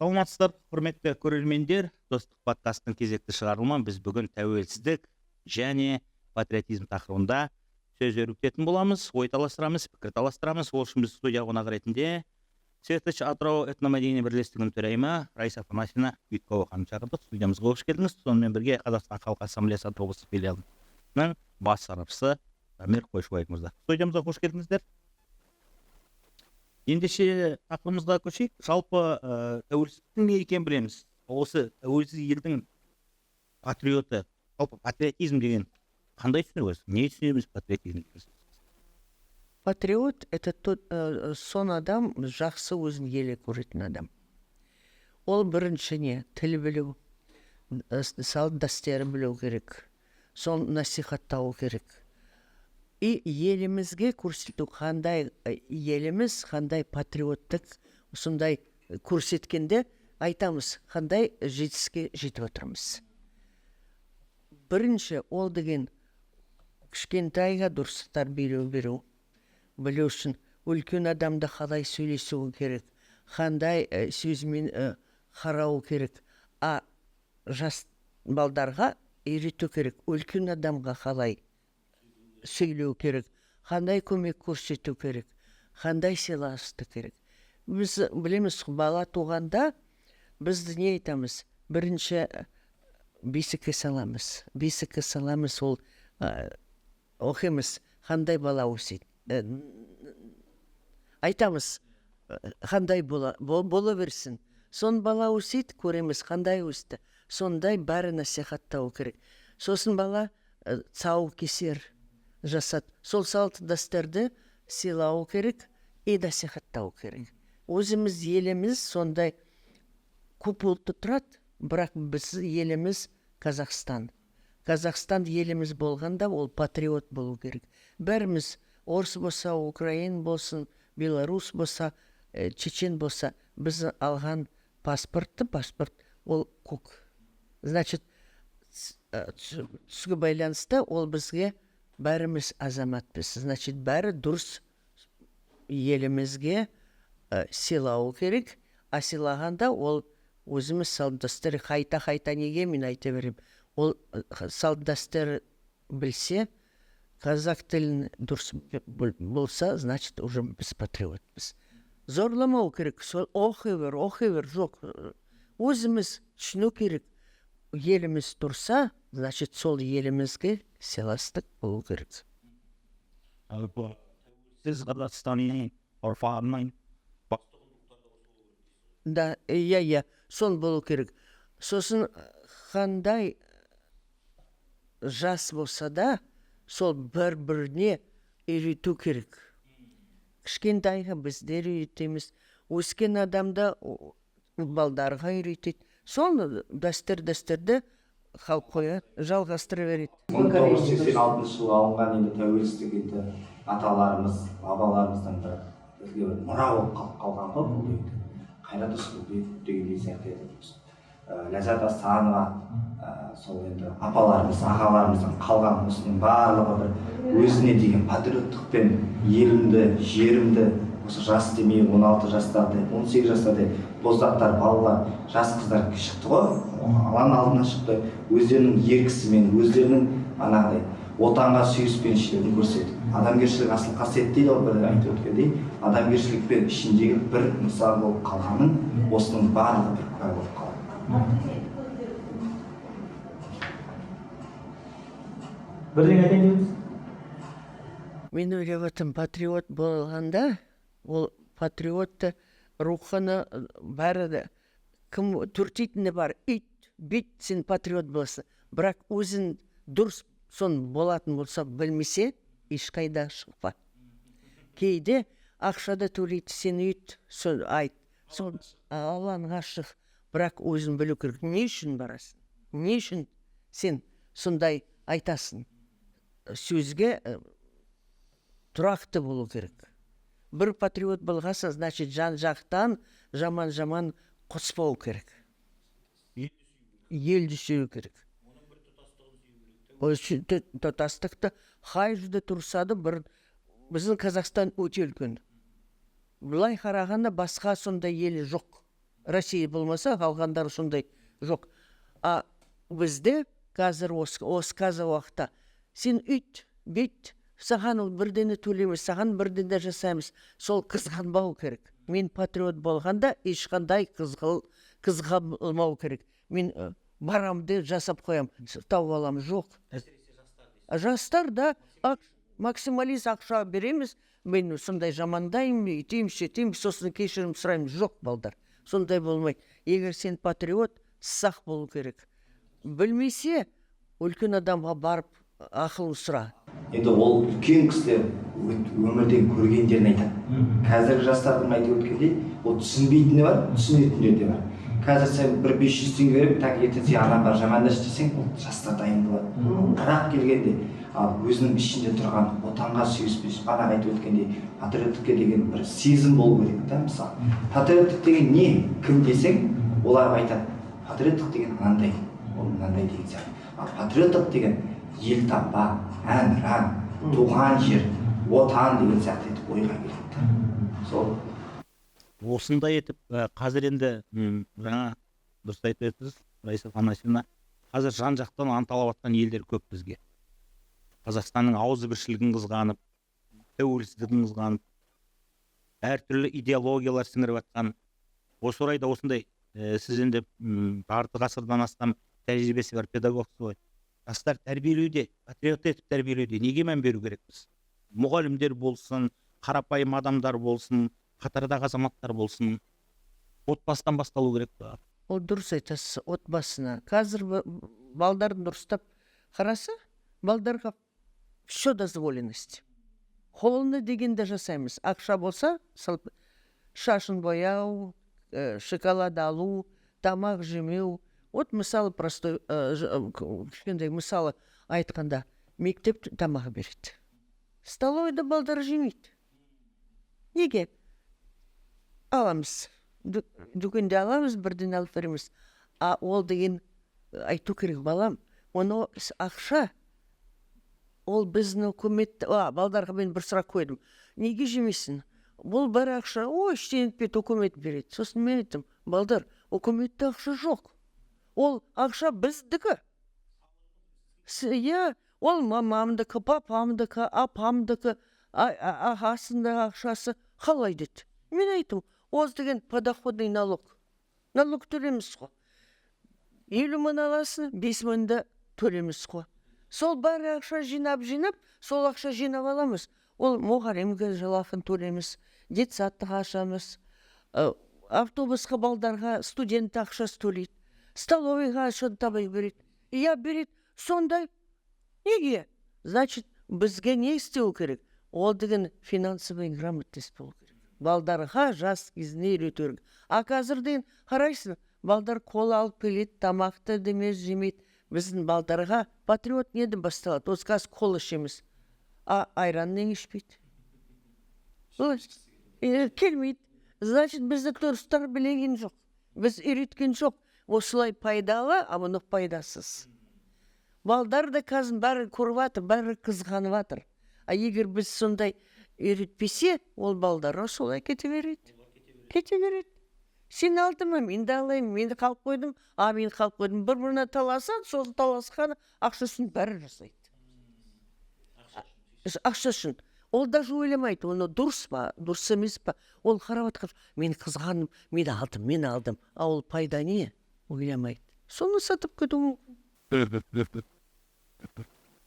Саламатсыздар, құрметті көрермендер. Достық подкасттың кезекті шығарылымы біз бүгін тәуелсіздік және патриотизм тақырыбында сөз өрбітетін боламыз, ой таластырамыз, пікір таластырамыз. Ол үшін біз студия қонағы ретінде Светоч Атырау этномәдени бірлестігінің төрайымы Раиса Афанасьевна Үйткова ханым шақырдық. Студиямызға қош келдіңіз. Сонымен бірге Қазақстан Халқы Ассамблеясы Атырау облыстық филиалының бас сарапшысы Дамир Қойшыбаев мырза. Студиямызға қош келдіңіздер. Ендеше тақырыбымызға көшейік. Жалпы тәуелсіздіктің не екенін білеміз. Осы тәуелсіз елдің патриоты, жалпы патриотизм деген қандай түсінігіз? Не түсінеміз патриотизм? Патриот — это тот сон адам, жақсы өзін елі көретін адам. Ол біріншіне тіл білу, салт дәстүр білу керек, соны насихаттау керек. И елімізге көрсету, қандай еліміз, қандай патриоттық, сондай көрсеткенде айтамыз, қандай жетістікке жетіп отырмыз. Бірінші ол деген кішкентайға дұрыс тәрбие беру, білу үшін үлкен адамды қалай сөйлесу керек, қандай сөзмен қарау керек, а жас балдарға үйрету керек, үлкен адамға қалай сөйлеу керек, қандай көмек көрсету керек, қандай сыйластық керек. Біз білеміз, бала туғанда бізді не айтамыз? Бірінші бесікке саламыз. Бесікке саламыз, ол оқимыз, қандай бала өседі. Айтамыз, қандай бола берсін. Сон бала өседі, көреміз, қандай өсті. Сондай бәрі насихаттау керек. Сосын бала сау кесер жасат. Сол салт дәстүрді сыйлау керек и насихаттау керек. Өзіміз еліміз сондай көп ұлтты тұрады, бірақ біз еліміз Қазақстан. Қазақстан еліміз болғанда ол патриот болу керек. Бәріміз орыс болса, украин болсын, белорус болса, чечен болса, біз алған паспорт ол көк. Значит, түсіге байланысты ол бізге бәріміз азаматпыз. Значит, бәрі дұрыс елімізге сыйлау керек, а сыйлағанда ол өзіміз салт дәстүр қайта неге мен айта берем. Ол салт дәстүр білсе, қазақ тілін дұрыс болса, значит, уже біз патриотпыз. Зорламау керек, сол оқи бер, жоқ. Өзіміз түсіну керек. Еліміз тұрса, значит, сол елімізге сыйластық болу керек. Сіз Қазақстанның ұрпағының Да, сон болу керек. Сосын қандай жас болса да, сол бір-біріне үйрету керек. Кішкентайға біздер үйретеміз, өскен адамда балдарға үйретеді. Соны дәстүрді халық қоя жалғастыра береді. 1986 жылы алынған енді тәуелсіздік енді аталарымыз, бабаларымыздан бізге мұра болып қалған ғой бұл енді. Қайрат Рысқұлбеков дегендей сияқты еді. Ләззат Асанова, сол енді апаларымыз, ағаларымыздан қалған осының барлығы бір өзіне деген патриоттықпен елімді, жерімді, осы жас демей 16 жастардай, 18 жастардай боздақтар, балалар, жас қыздар шықты ғой, алаң алдына шықты, өздерінің еркісімен, өздерінің анағыдай отанға сүйіспеншілігін көрсетіп, адамгершілік асыл қасиет дейді ғой, бір айтып өткендей, адамгершілікпен ішіндегі бір мысал болып қалғанын, осының барлығы бір куә болып қалады. бірдеңе айтайын дейміз? Мен ойлап отырмын, патриот болғанда, ол патриотты руханы бәрі кім түртейтіні бар, бит сен патриот боласың. Бірақ өзін дұрыс сон болатын болса білмесе, ешқайда шықпа. Кейде ақшада төлейді, сен үйт, сон айт, сон алланың ашық, бірақ өзін білу керек. Не үшін барасың? Не үшін сен сондай айтасың? Сөзге тұрақты болу керек. Бір патриот болғаса, значит, жан-жақтан жаман қоспау керек. Елді сүю керек. Тұтастықты қай жерде тұрса да біздің Қазақстан өте үлкен. Бұлай қарағанда басқа сондай елі жоқ. Россия болмаса қалғандары сондай жоқ. А бізде қазір осы қазір уақытта сен үйт, бүйт, саған бірдені төлейміз, саған бірдені жасаймыз. Сол қызғанбау керек. Мен патриот болғанда ешқандай қызғанбау керек. Мен барамды жасап қоям, тауып алам. Жоқ. Жастар да максималист ақша береміз. Мен сондай жамандаймын, үйтеймін, сөйтеймін, сосын кешірім сұраймын. Жоқ, балдар. Сондай болмайды. Егер сен патриот, сақ болу керек. Білмесе, үлкен адамға барып ақылын сұра. Енді ол үлкен кісілер өмірден көргендерін айтады. Қазіргі жастардың айтып өткендей, ол түсінбейтіні бар, түсінетіндер де бар. Қазір сен бір 500 теңге беріп, так ертең сен адамға жамандаш десең, ол жастар дайын болады. Бірақ келгенде, ал өзінің ішінде тұрған отанға сүйіспеншілік, бағана айтып өткендей, патриоттыққа деген бір сезім болу керек та, мысалы. Патриоттық деген не? Кім десең, олар айтады. Патриоттық деген мынандай, ол мынандай деген сияқты. Ал патриоттық деген елтаңба, әнұран, туған жер, отан деген сияқты етіп ойға келеді. Сол осындай етіп қазір енді жаңа дұрыс айтып отырсыз, Раиса Афанасьевна, қазір жан жақтан анталап жатқан елдер көп бізге. Қазақстанның ауызбіршілігін қызғанып, тәуелсіздігін қызғанып, әртүрлі идеологиялар сіңіріп жатқан. Осы орайда осындай сіз енді жарты ғасырдан астам тәжірибесі бар педагогсыз ғой. Жастар тәрбиелеуде, патриот етіп тәрбиелеуде неге мән беру керекпіз? Мұғалімдер болсын, қарапайым адамдар болсын, қатардағы азаматтар болсын, отбасыдан басталу керек па? Ол дұрыс айтасыз, отбасына. Қазір балдарын дұрыстап қараса, балдарға все дозволенность. Қолына дегенде жасаймыз. Ақша болса, шашын бояу, шоколад алу, тамақ жемеу. Вот мысалы простой, мысалы айтқанда, мектеп тамағы береді. Столовыйда балдар жемейді. Неге? Аламыз. Дүкенде аламыз, бірден алып береміз. А ол деген айту керек балам. Оны ақша, ол біздің үкімет, балдарға мен бір сұрақ қойдым. Неге жемейсің? Бұл бір ақша, ештеңе етпейді, үкімет береді. Сосын мен айттым, балдар, үкіметте ақша жоқ. Ол ақша біздікі. Ол мамамдікі, папамдікі, апамдікі, ағасында ақшасы қалай деді. Мен айттым, оз деген подоходный налог. Налог төлеміз ғой. 50 мың аласын, 5 мыңды төлеміз ғой. Сол бар ақша жинап, сол ақша жинап аламыз. Ол мұғалімге жалақын төлеміз, детсадтық ашамыз, автобусқа балдарға студент ақшасы төлейді, столовыйға ақшаны табай береді. Береді, сондай. Неге? Значит, бізге не істеу керек? Ол деген финансовый грамотность болу керек. Балдарға жас кезінде үйрету керек. А қазірден қарайсың, балдар қол алып келеді, тамақты демес жемейді. Біздің балдарға патриот неден басталады? Осы қазір қол ішеміз. Айраннен ішпейді. Келмейді. Значит, бізді дұрыстар білеген жоқ. Біз үйреткен жоқ. Осылай пайдалы, а мұны пайдасыз. Балдар да қазір бәрі көріп жатыр, бәрі қызғанып жатыр. Егер біз сондай үйретпесе, ол балдарға солай кете береді. Сен алдың ма, мен де алайын, мен де қалып қойдым, мен қалып қойдым. Бір-біріне таласады, сол таласқаны ақшасын бәрі жасайды. Ақша үшін. Ол даже ойламайды, оны дұрыс па, дұрыс емес па. Ол қарап атқан, мен қызғаным, мен алдым. Ол пайда не? Ойламайды. Соны сатып кету мүмкін.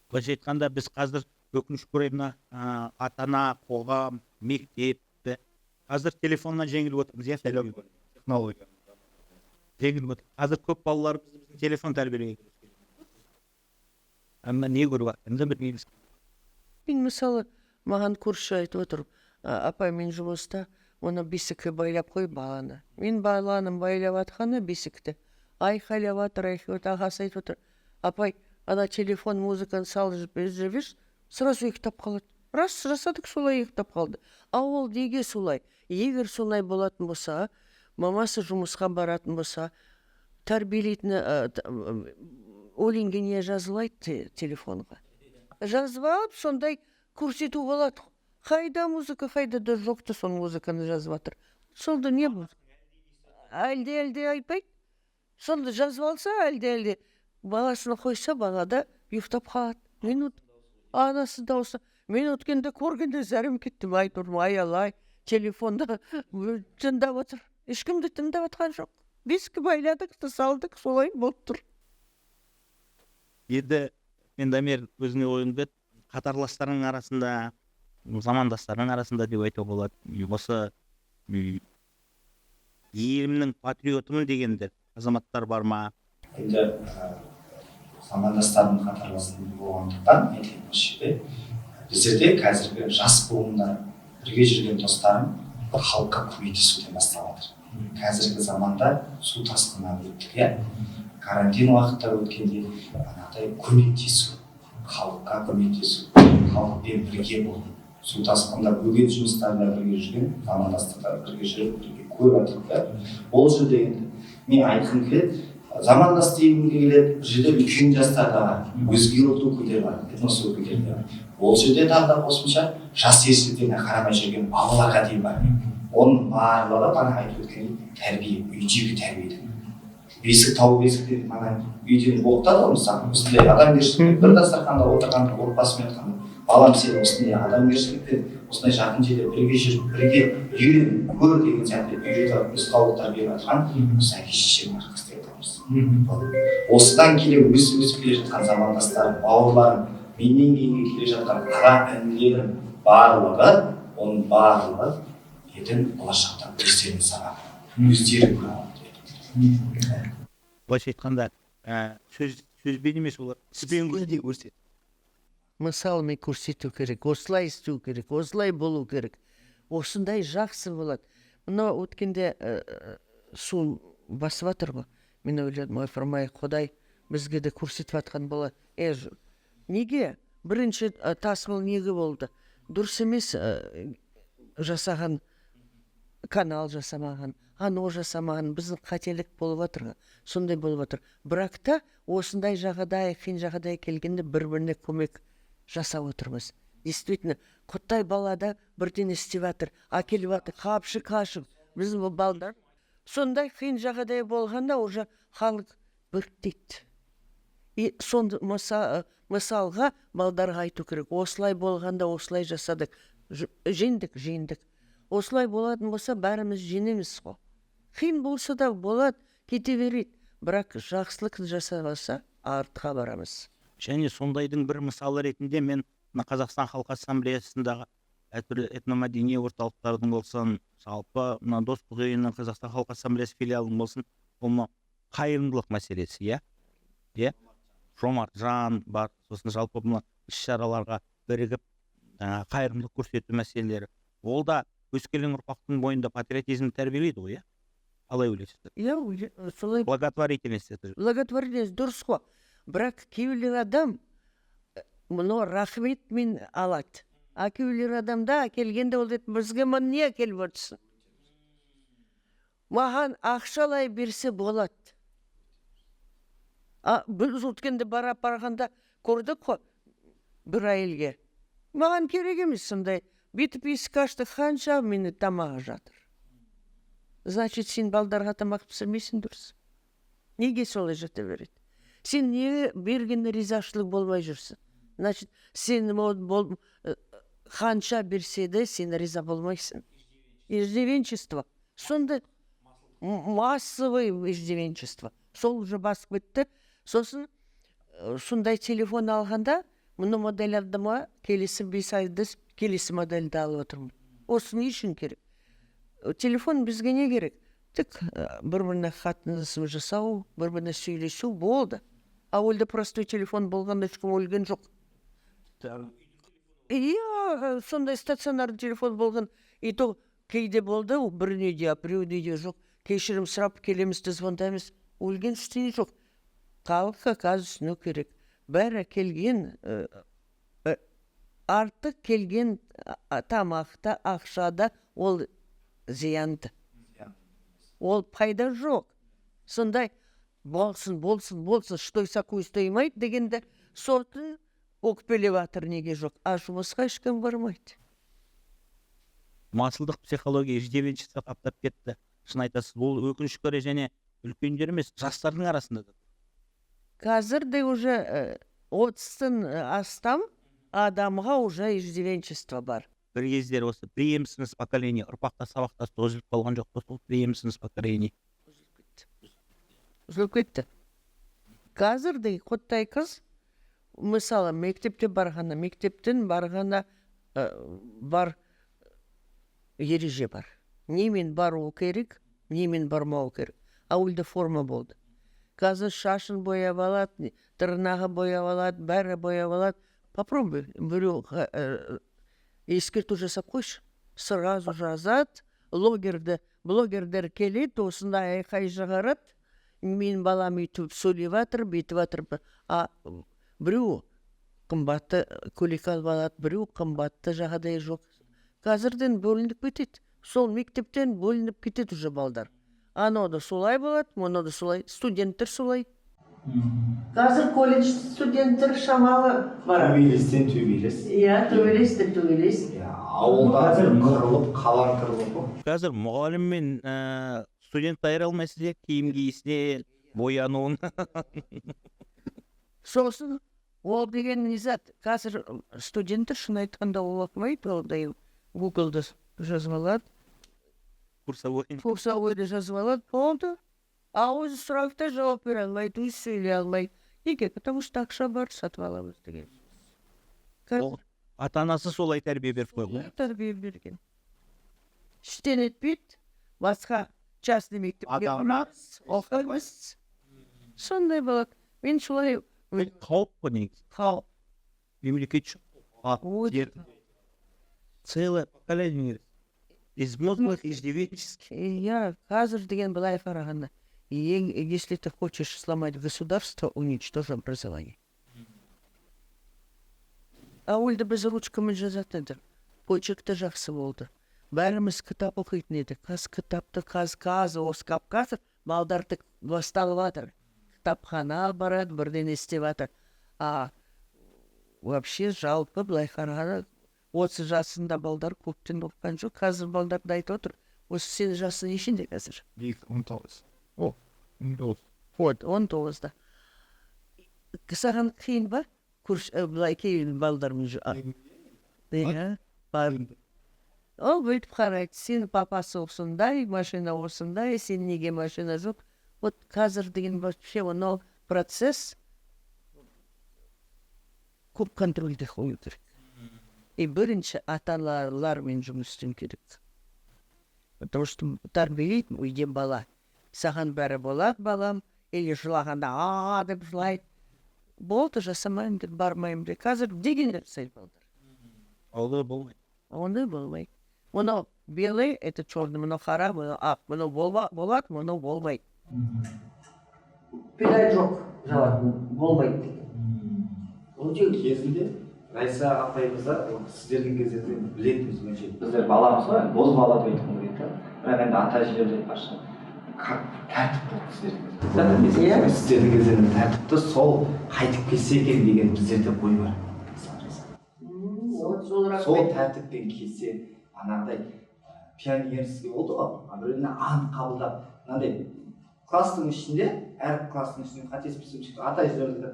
Былайша айтқанда біз қазір өкініш орайына ата-ана, қоғам, мектепті қазір телефоннан жеңіліп отырмыз, технология. Жеңіліп отырмыз. Қазір көп балаларымыз біздің телефон тәрбиелеуге келеді. Әмма не көріп жатырмыз, білмейміз. Мен мысалы, маған көрші айтып отыр, апай, мен жұмыста оны бесікке байлап қой баланы. Мен баланың байлап атқаны бесікті. Айқайлап атыр, ағасы айтып отыр, апай, ана телефон музыканы салып жүрбеш, сразу ұйықтап қалады. Рас, жасадық, солай ұйықтап қалды. Ол неге солай? Егер солай болатын болса, мамасы жұмысқа баратын болса, тәрбиелейтін өлеңге жазылайды телефонға. Жазып алып, сондай көрсету болады. Қайда музыка, қайда да жоқты сон музыканы жазып жатыр. Солда не бұл? әлде айтпайды. Сонда жазып алса әлде баласына қойса балада ұйықтап қалады. Анасы дауысы. Мен өткенде көргенде зәрем кетті. Айтырмын, аялай, телефонда тыңдап отыр. Ешкімді тыңдап отқан жоқ. Бескі байладық, салдық, солай болып тұр. Енді мен Дамир өзіңе ойыңды қатарластарың арасында, замандастарың арасында деп айтуға болады. Осы елімнің патриотымын дегендер азаматтар бар ма? Енді замандастардың қатарласында болғандықтан айтайын осы жерде біздерде қазіргі жас буындар бірге жүрген достарым халыққа көмектесуден бастап жатыр. Қазіргі заманда су тасқынынан өттік, карантин уақытта өткенде анағыдай көмектесу, халыққа көмектесу, халықпен бірге болу, су тасқында бөгет жұмыстарында бірге жүрген замандастарда бірге жүріп бірге көріп жатырмыз. Ол жерде енді мен айтқым келеді, замандас дегім келеді, бұл жерде үлкен жастар да бар, өзге ұлт өкілдері бар, этнос өкілдері бар. Ол жерде тағы да қосымша жас ересектеріне қарамай жүрген балаларға дейін бар. Оның барлығы бана айтып өткендей тәрбие, үйдегі тәрбиеден. Бесік тауып бесіктен үйден оқытады ғой, мысалы, осындай адамгершілікпен бір дастарханда отырғанда, отбасымен жатқанда, балам сен осындай адамгершілікпен, осындай жақын жерде бірге жүріп, бірге үйрен, көр деген сияқты үйретіп, нұсқаулықтар беріп жатқан осы әке-шешенің арқасы деп айтамыз. Осыдан келе өсіп келе жатқан замандастарым, бауырларым, менен кейінгі келе жатқан аға інілерім барлығы, оның барлығы ертең болашақта өздерінің сабағы, өздері көре алады. Былайша айтқанда, сөзбен емес, олар іспен көрсетеді. Мысалмен көрсету керек, осылай істеу керек, осылай болу керек. Осындай жақсы болады. Мына өткенде су басып жатыр ғой. Мен ойладым, ойпырмай, Құдай бізге де көрсетіп жатқан болады. Неге? Бірінші тасқын неге болды? Дұрыс емес жасаған, канал жасамаған, анау жасамаған, біздің қателік болып жатыр. Сондай болып жатыр. Бірақ та осындай жағдай, қиын жағдай келгенде бір-біріне көмек жасап отырмыз. Действительно, Құттай балада бірден істеп жатыр, әкеліп жатыр, қапшы-қашып, біздің балдар. Сондай қиын жағдай болғанда уже халық біріктейді. Сонда мысалға балдарға айту керек, осылай болғанда осылай жасадық, жеңдік. Осылай болатын болса, бәріміз жеңеміз ғой. Қиын болса да болады, кете береді. Бірақ жақсылық жасалса, артқа барамыз. Және сондайдың бір мысалы ретінде мен Қазақстан Халқы Ассамблеясындағы әртүрлі этномәдени орталықтардың болсын, жалпы достық үйінің Қазақстан Халқы Ассамблеясы филиалының болсын, ол қайырымдылық мәселесі, жомарт жан бар, сосын жалпы іс-шараларға бірігіп қайырымдылық көрсету мәселелері. Ол да өскелең ұрпақтың бойында патриотизм тәрбиелейді ғой, қалай ойлайсыздар? Солай. Благотворительность. Благотворительность дұрыс қой. Бірақ кейбіреулер адам мұны рахметмен алады. А кейбіреулер адамда келгенде ол дейді, бізге не келіп отырсың? Маған ақшалай берсе болады. Біз өткенде барғанда көрдік қой бір әйелге. Маған керек емес сондай. Битіп есік ашты, қанша мені тамағы жатыр. Значит, сен балдарға тамақ пісірмейсің дұрыс. Неге солай жата береді? Сен неге берген ризашылық болмай жүрсің? Значит, сен қанша берсе де сен риза болмайсың. Иждивенчество. Сонда массовый иждивенчество. Сол уже басып кетті. Сосын сондай телефон алғанда, мұны модель алдыма келесі 5 айды келесі модельді алып отырмын. Осы не үшін керек? Телефон бізге не керек? Тік бір-біріне қатынасып жасау, бір-біріне сөйлесу болды. А өлді простой телефон болғанда ешкім өлген жоқ. Сондай стационарный телефон болған. И то кейде болды, біріне де, біреуіне де жоқ. Кешірім сұрап келеміз, звондаймыз. Өлген істей жоқ. Халыққа қазысыну керек. Бәрі келген, артық келген тамақта, ақшада ол зиянды. Ол пайда жоқ. Сондай болсын, что саку істеймайды дегенде сотын өкпелеп жатыр неге жоқ. А жұмысқа ешкім бармайды. Масылдық психология иждивенчество қаптап кетті. шын айтасыз, бұл өкінішке орай және үлкендер емес, жастардың арасында да. Қазір де уже 30-тан астам адамға уже иждивенчество бар. Бір кездер осы преемственность поколение, ұрпақта сабақтас үзіліп қалған жоқ па, сол преемственность поколение. Үзіліп кетті. Қазір де құттай қыз, мысалы, мектептен барғана бар ереже бар. Немен бару керек, немен бармау керек. Ауылда форма болды. Қазір шашын бояп алады, тырнағы бояп алады, бәрі бояп алады. Попробуй, біреу ескерту жасап қойшы. Сразу жазады, блогердер келеді, осындай айқай шығарады. Мен балам үйтіп сөйлеп жатыр, бүйтіп жатыр. А біреу қымбатты көйлек алып алады, біреу қымбатты жағдай жоқ. Қазірден бөлініп кетеді. Сол мектептен бөлініп кетеді уже балдар. Анау да солай болады, мұны да солай, студенттер солай. Қазір колледж студенттер шамалы бар. Төбелестен төбелес. Иә, төбелес. Ауылда қырылып, қалан қырылып. Қазір мұғалім мен студент айыра алмайсыз, киім киісінен, боянуын. Сосын ол деген не зат. Қазір студенттер шын айтқанда ол оқымайды, олдай Google-да жазып алады. Курсовойды жазып алады, болды. А өзі сұрақта жауап бере алмайды, өзі сөйлей алмайды. Неге? Потому что ақша бар, сатып аламыз деген. Ата-анасы солай тәрбие беріп қойған. Тәрбие берген. Іштен етпейді, басқа частный мектепке барамыз, оқимыз. Сондай болады. Мен солай Қауіп қой негізі. қауіп. Мемлекет жоқ. Целое поколение из взрослых иждивенческих. Я қазір деген былай қарағанда, если ты хочешь сломать государство, уничтожь образование. Ауылда біз ручкамен жазатын едік. Почеркті жақсы болды. Бәріміз кітап оқитын едік. Кітапты қаз осы Кавказ балдарды басталып жатыр. Кітапхана барады, бірден істеп жатыр. А вообще жалпы былай қарағанда 30 жасында балдар көптен оққан жоқ. Қазір балдарды айтып отыр. Осы сен жасы нешінде қазір? 19. Вот, 19-да. Саған қиын ба? Былай кейін балдармен Иә, бар. Ол бүйтіп қарайды, сен папасы осындай, машина осындай, сен неге машина жоқ? Вот қазір деген вообще ono процесс көп контрольде қою керек. И бірінші ата-аналармен жұмыс істеу керек. Потому что тәрбиелейді үйден бала. Саған бәрі болады, балам, или жылағанда деп жылайды. Болды, жасамайым деп, бармайым деп. Қазір деген жасайды балдар. Олай болмайды. Ондай болмайды. Мұнау белый, это черный, мұнау қара, мұнау ақ. Мұнау болады, мұнау болмайды. Педай жоқ, жауатын, болмайды. Кезінде Райса апайымызда сіздердің кездерде білетініміз бойынша біздер баламыз ғой, боз бала деп айтқым келеді. Бірақ енді ата әжелер барша тәртіп болды сіздердің кездерде тәртіпті сол қайтып келсе екен деген біздерде ой бар. Сол тәртіппен келсе, анағыдай пионерский болды ғой, біреуіне ант қабылдап, мынандай класстың ішінде, әр класстың ішінде қателеспесем, ата әжелерді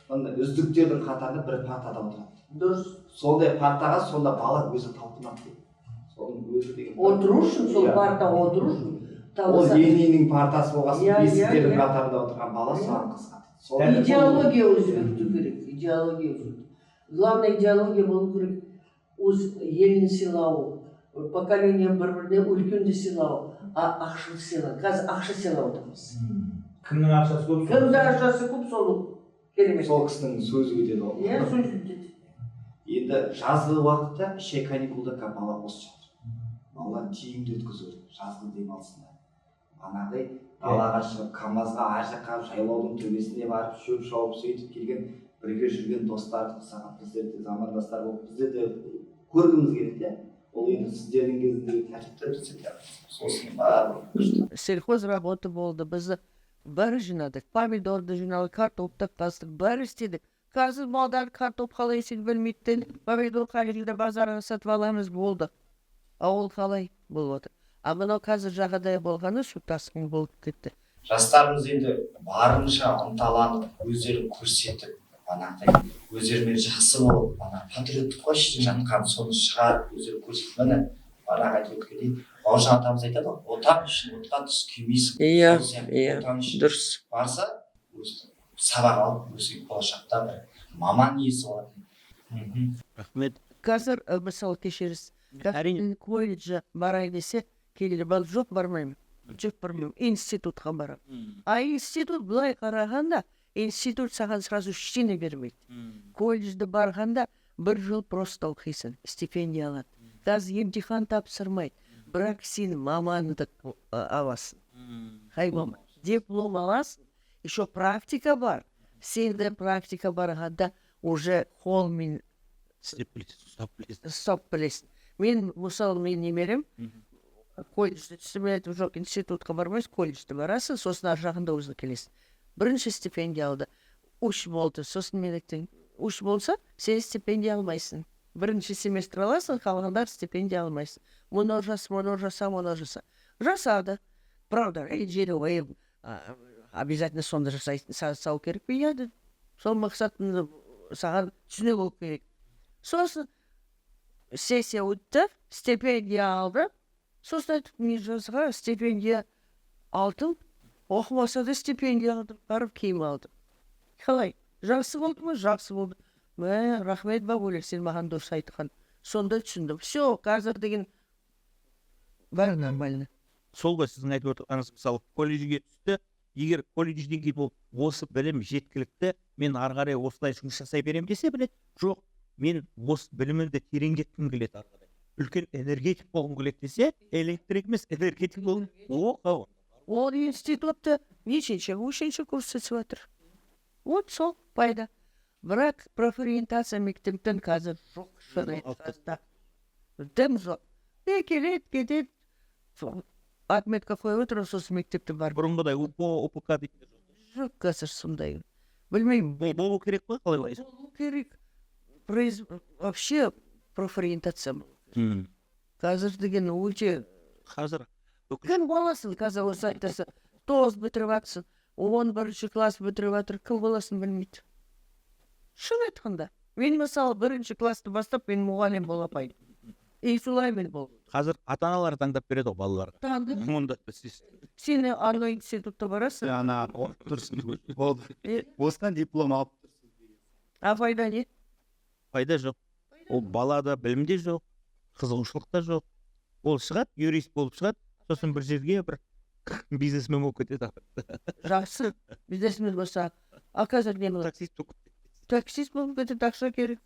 онда үздіктердің қатарында бір партада отырады. Дұрыс. Сондай партаға сонда бала өзі талпынады дейді. Соның өзі деген. Отырушын, сол парта отырушын. Ол Лениннің партасы болғасын, бесіктердің қатарында отырған бала соған қызығады. Идеология өзгерту керек, идеология өзгерту. Главное идеология болу керек, өз елін сыйлау, поколение бір-біріне үлкенді сыйлау, ақшыл сыйлау. Қазір ақша сыйлау отырмыз. Кімнің ақшасы көп? Кімнің ақшасы көп, сол керемет. Сол кісінің сөзі өтеді ол. Иә, сөз өтеді. Енді жазғы уақытта ішек каникулда бала бос жатыр. Балалар тиімді өткізу керек, жазғы демалысында. Анағыдай далаға шығып, КамАЗға ар жаққа жайлаудың төбесіне барып, шөп шауып сөйтіп келген бірге жүрген достар, саған біздер де замандастар болып, біздер де көргіміз келеді. Ол енді сіздердің кезіндегі тәртіпті біздер сосын бар. Сельхоз работа болды, біз бәрі жинадық, помидорды жинадық, картопты қастық, бәрі істедік. Қазір балдар картоп қалай есен білмейді, помидор қалай базарға сатып аламыз болды. А ол қалай болып отыр. А мынау қазір жағдай болғаны су тасқын болып кетті. Жастарымыз енді барынша ынталанып, өздерін көрсетіп, анағыдай өздерімен жақсы болып, ана патриоттық қой ішінде жатқан соны шығарып, өздерін көрсетіп, міне бағана айтып өткендей, бауыржан атамыз айтады ғой, отан үшін отқа түс күймейсің. Иә, Сол сияқты иә, отан үшін дұрыс. барса, өзі сабақ алып, өзі болашақта бір маман иесі болатын. Рахмет. Қазір мысалы кешіріңіз, Әрине. колледжге барайын десе, келер жоқ бармаймын. Жоқ бармаймын, институтқа барамын. А институт былай қарағанда, институт саған сразу ештеңе бермейді. Колледжді барғанда бір жыл просто оқисың, стипендия алады. Қазір емтихан тапсырмайды, бірақ сен мамандық аласың. Хай болмайды. Диплом аласың, еще практика бар. Сенде практика барғанда уже қолмен ұстап білесің. Мен, мысалы, мен немерем, колледжді түсіме айтып жоқ, институтқа бармайсың, колледжді барасың, сосын ар жағында өзі келесің. Бірінші стипендия алды, үш болды, сосын мен айттым, үш болса, сен стипендия алмайсың. Бірінші семестр аласың, қалғандар стипендия алмайсың. Мұны жаса. Жасады. Правда, жері ойым, обязательно сонда жасау керек пе? Еді. Сол мақсатын саған түсіне болу керек. Сосын сессия өтті, стипендия алды. Сосын айтып, мен жазға стипендия алдым, оқымаса да стипендия алдым, барып киім алдым. Қалай? Жақсы болды ма? Жақсы болды. Рахмет бабуля, сен маған дұрыс айтқан. Сонда түсіндім. Все, қазір деген бәрі нормально. Сол ғой сіздің айтып отырғаныңыз, мысалы, колледжге түсті, егер колледжден кейін ол осы білім жеткілікті, мен ары қарай осылай жұмыс жасай беремін десе, біледі, жоқ, мен осы білімімді тереңдеткім келеді ары қарай. Үлкен энергетик болғым келеді десе, электрик емес, энергетик болғым. Ол институтты нешінші, үшінші курс өтіп жатыр. Вот сол пайда. Бірақ профориентация мектептен қазір жоқ шырайында. Дым жоқ. Келеді, кетеді. Отметка қойып отыр, сосын мектепте бар. Бұрынғыдай УПК дейді. Жоқ қазір сондай. Білмеймін. Болу керек қой, қалай ойлайсыз? Болу керек. Вообще профориентация. Қазір деген өте... Қазір. Кім боласың қазір осы айтасы? 9 бітіріп атсың, 11 класс бітіріп атыр, кім боласын білмейді. Шын айтқанда. Мен мысалы 1 класты бастап, мен мұғалім бола пайым. Солай мен бол. Қазір ата-аналар таңдап береді ғой балаларға. Таңдап. Мұнда біз. Сені арнайы институтта барасың. Ана тұрсын болды. Осыдан диплом алып тұрсын. А пайда не? Пайда жоқ. Ол балада білімде жоқ, қызығушылықта жоқ. Ол шығады, юрист болып шығады, сосын бір жерге бір бизнесмен болып кетеді. Жақсы. Бизнесмен болса. А қазір не болады? Таксист болып кетеді, ақша керек.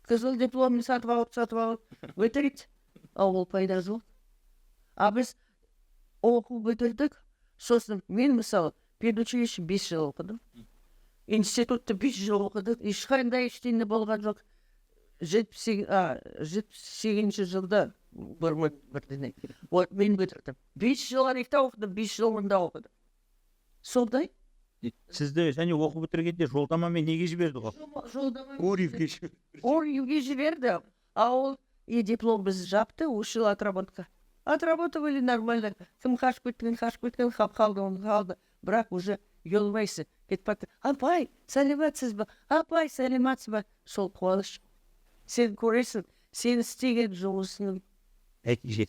Қызыл дипломын сатып алып, өтірейді. Ол пайда жоқ. А біз оқу бітірдік, сосын мен мысалы педучилище 5 жыл оқыдым. Институтты 5 жыл оқыдық, ешқандай ештеңе болған жоқ. 78 жылда бірдеңе. Вот мен бітірдім. 5 жыл анекта оқыдым, 5 жыл мұнда оқыдым. Сондай? Сізді және оқу бітіргенде жолдамамен неге жіберді ғой? Оривге жіберді. Оривге жіберді. А ол диплом біз жапты, ушыл отработка. Отработывали нормально. Кім қашып кеткен, қалды. Бірақ уже елмайсың. Кетпатыр. Апай, сәлематсыз ба? Апай, сәлематсыз ба? Сол қуаныш. Сен көресің, сен істеген жұмысының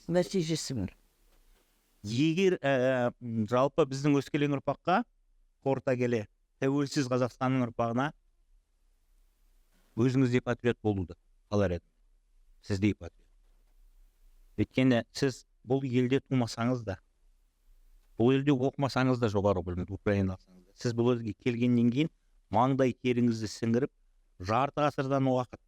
нәтижесі бар. Егер жалпы біздің өскелең ұрпаққа қорыта келе, тәуелсіз Қазақстанның ұрпағына өзіңіздей патриот болуды қалар едім. Сіздей патриот. Өйткені сіз бұл елде тумасаңыз да, бұл елде оқымасаңыз да жоғары білімді Украина алсаңыз да, сіз бұл елге келгеннен кейін маңдай теріңізді сіңіріп, жарты ғасырдан уақыт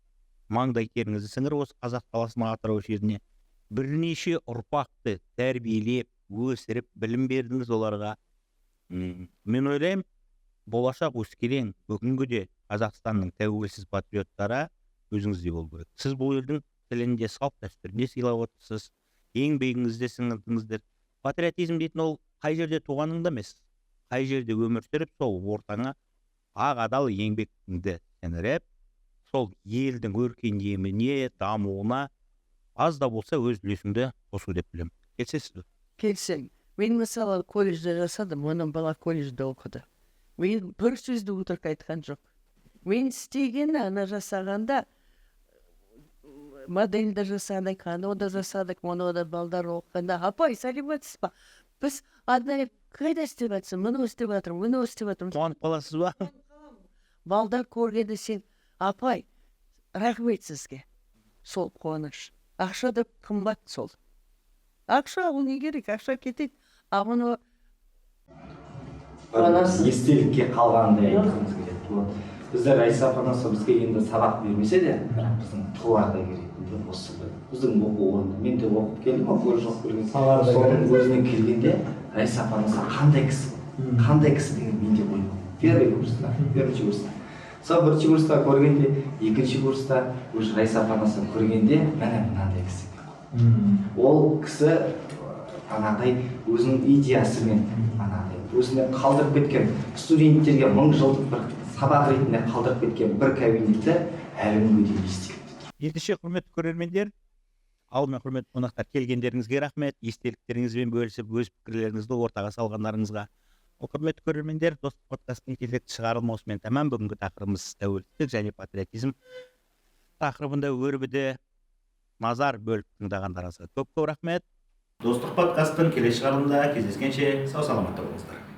маңдай теріңізді сіңіріп, осы Қазақ даласының Атырау жеріне бірнеше ұрпақты тәрбиелеп, өсіріп, білім бердіңіз оларға. Мен ойлаймын, болашақ өскелең бүгінгіде Қазақстанның тәуелсіз патриоттары өзіңіздей болу керек. Сіз бұл елдің тілінде, салт дәстүрінде сыйлап отырсыз, еңбегіңізде сіңірдіңіздер. Патриотизм дейтін ол қай жерде туғаныңда емес, қай жерде өмір сүріп, сол ортаңа ақ адал еңбегіңді сіңіріп, сол елдің өркендеміне, дамуына аз да болса өз үлесіңді қосу деп білемін. келісесіз бе? келсем. Мен мысалы колледжде жасадым, оның бала колледжде оқыды. Мен бір сөзді өтірік айтқан жоқ. Мен істеген ана жасағанда модельді жасадық, анау жасадық, мұны да балдар оқығанда, апай, сәлеметсіз ба? Біз аднай қайда істеп жатсың? Мұны істеп жатырмын, мұны істеп жатырмын. Қуанып қаласыз ба? Балдар көргенде сен, апай, рахмет сізге. Сол қуаныш. Ақша да қымбат сол. Ақша, ол не керек? Ақша кетеді. А мұны естелікке қалғандай айтқымыз келеді. Вот біздер Райса апанасы бізге енді сабақ бермесе де, бірақ біздің тыларда келетін осы біздің оқу орнында. Мен де оқып келдім, колледж оқып келген. Соның өзіне келгенде Райса апанасы қандай кісі деген менде ой. Первый курста. Сол бірінші курста көргенде, екінші курста уже Райса апанасын көргенде, міне мынандай кісі. Ол кісі анағыдай өзінің идеясымен, анағыдай өзіне қалдырып кеткен, студенттерге 1000 жылдық бір сабақ ретінде қалдырып кеткен бір кабинетті әлі күнге дейін естелікте. Ендеше құрметті көрермендер, алдымен құрметті қонақтар, келгендеріңізге рахмет, естеліктеріңізбен бөлісіп, өз пікірлеріңізді ортаға салғандарыңызға. Құрметті көрермендер, достық подкастының кезекті шығарылымы осымен тәмам. Бүгінгі тақырыбымыз тәуелсіздік және патриотизм тақырыбында өрбіді. Назар бөліп тыңдағандарыңызға көп рахмет. Достық подкастың келесі шығарылымда кездескенше сау саламатта болыңыздар.